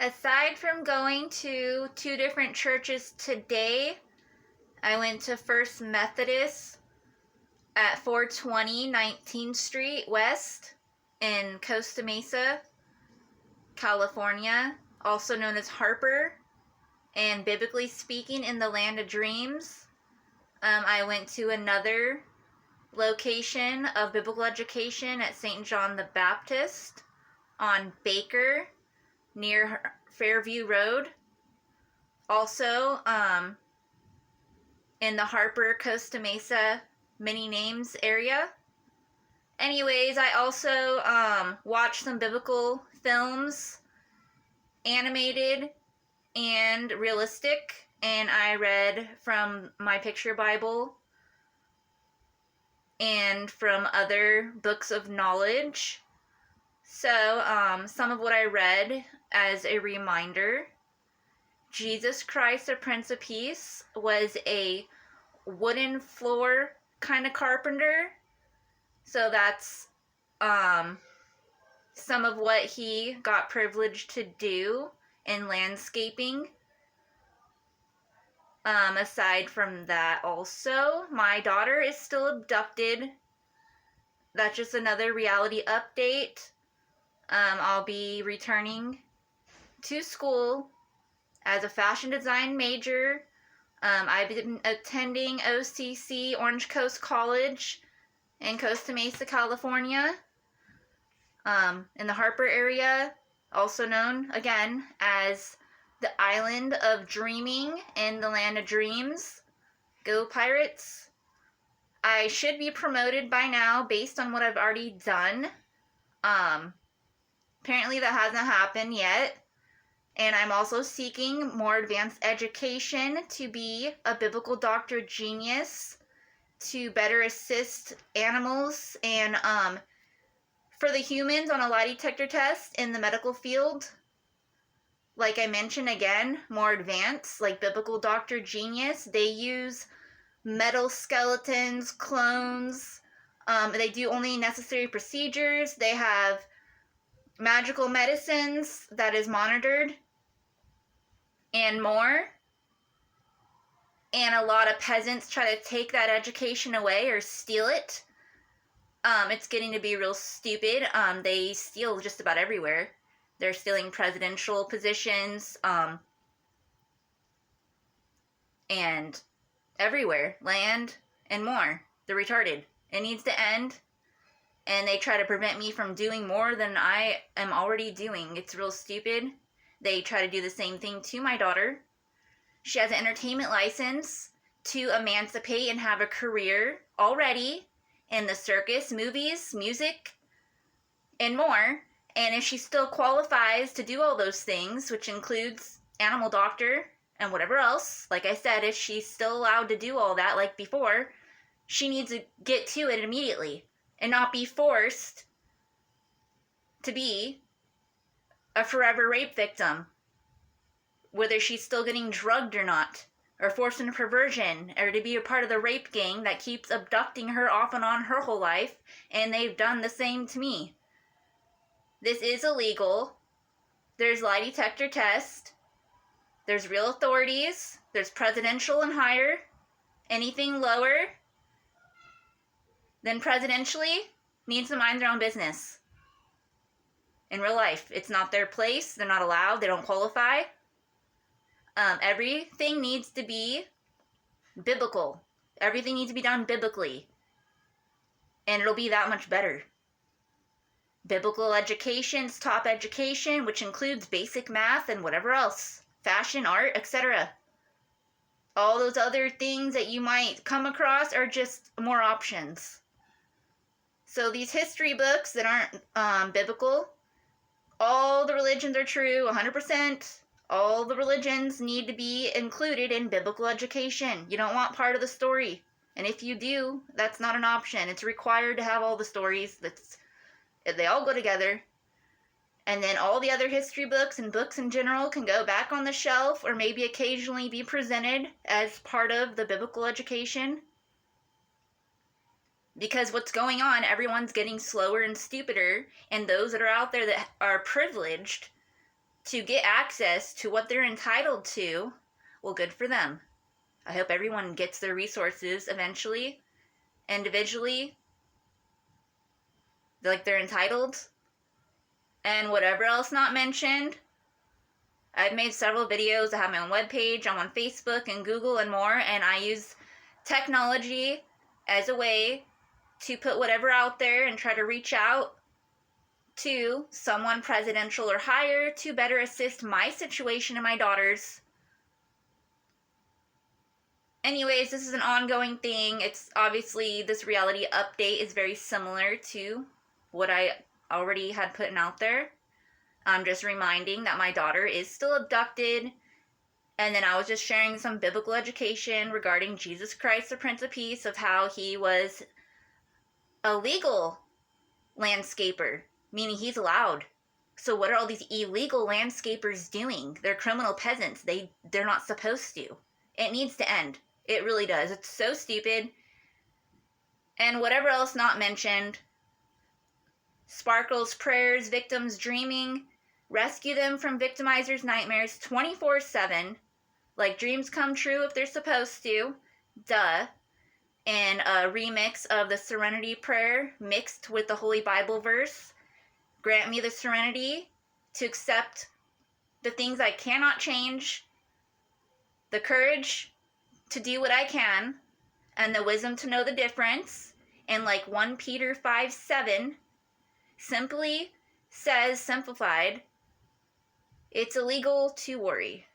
Aside from going to two different churches today, I went to First Methodist at 420 19th Street West in Costa Mesa, California, also known as Harper, and biblically speaking, in the Land of Dreams. I went to another location of biblical education at St. John the Baptist on Baker near Fairview Road. Also, in the Harper, Costa Mesa, Many Names area. Anyways, I also watched some biblical films, animated and realistic, and I read from my picture Bible and from other books of knowledge. So, some of what I read as a reminder: Jesus Christ, the Prince of Peace, was a wooden floor kind of carpenter. So that's some of what he got privileged to do in landscaping. Aside from that, also, my daughter is still abducted. That's just another reality update. I'll be returning to school as a fashion design major. I've been attending OCC, Orange Coast College, in Costa Mesa, California, in the Harper area, also known, again, as the Island of Dreaming in the Land of Dreams. Go Pirates. I should be promoted by now based on what I've already done. Apparently that hasn't happened yet. And I'm also seeking more advanced education to be a biblical doctor genius to better assist animals and for the humans on a lie detector test in the medical field. Like I mentioned, again, more advanced, like biblical doctor genius. They use metal skeletons, clones. They do only necessary procedures. They have magical medicines that is monitored and more. And a lot of peasants try to take that education away or steal it. It's getting to be real stupid. They steal just about everywhere. They're stealing presidential positions, and everywhere, land and more. They're retarded. It needs to end. And they try to prevent me from doing more than I am already doing. It's real stupid. They try to do the same thing to my daughter. She has an entertainment license to emancipate and have a career already in the circus, movies, music, and more. And if she still qualifies to do all those things, which includes animal doctor and whatever else, like I said, if she's still allowed to do all that like before, she needs to get to it immediately and not be forced to be a forever rape victim, whether she's still getting drugged or not, or forced into perversion, or to be a part of the rape gang that keeps abducting her off and on her whole life, and they've done the same to me. This is illegal. There's lie detector test. There's real authorities. There's presidential and higher. Anything lower than presidentially needs to mind their own business. In real life, it's not their place. They're not allowed. They don't qualify. Everything needs to be biblical. Everything needs to be done biblically. And it'll be that much better. Biblical education's top education, which includes basic math and whatever else. Fashion, art, etc. All those other things that you might come across are just more options. So these history books that aren't biblical, all the religions are true, 100%. All the religions need to be included in biblical education. You don't want part of the story. And if you do, that's not an option. It's required to have all the stories. They all go together. And then all the other history books and books in general can go back on the shelf or maybe occasionally be presented as part of the biblical education. Because what's going on, everyone's getting slower and stupider, and those that are out there that are privileged to get access to what they're entitled to, well, good for them. I hope everyone gets their resources eventually, individually, like they're entitled. And whatever else not mentioned, I've made several videos. I have my own webpage. I'm on Facebook and Google and more, and I use technology as a way to put whatever out there and try to reach out to someone presidential or higher to better assist my situation and my daughter's. Anyways, this is an ongoing thing. It's obviously, this reality update is very similar to what I already had put out there. I'm just reminding that my daughter is still abducted. And then I was just sharing some biblical education regarding Jesus Christ, the Prince of Peace, of how he was a legal landscaper, meaning he's allowed. So what are all these illegal landscapers doing? They're criminal peasants. They're not supposed to. It needs to end. It really does. It's so stupid. And whatever else not mentioned, Sparkle's prayers, victims dreaming, rescue them from victimizers' nightmares 24/7. Like dreams come true if they're supposed to. Duh. And a remix of the Serenity Prayer mixed with the Holy Bible verse. Grant me the serenity to accept the things I cannot change, the courage to do what I can, and the wisdom to know the difference. And like 1 Peter 5:7 simply says, simplified, it's illegal to worry.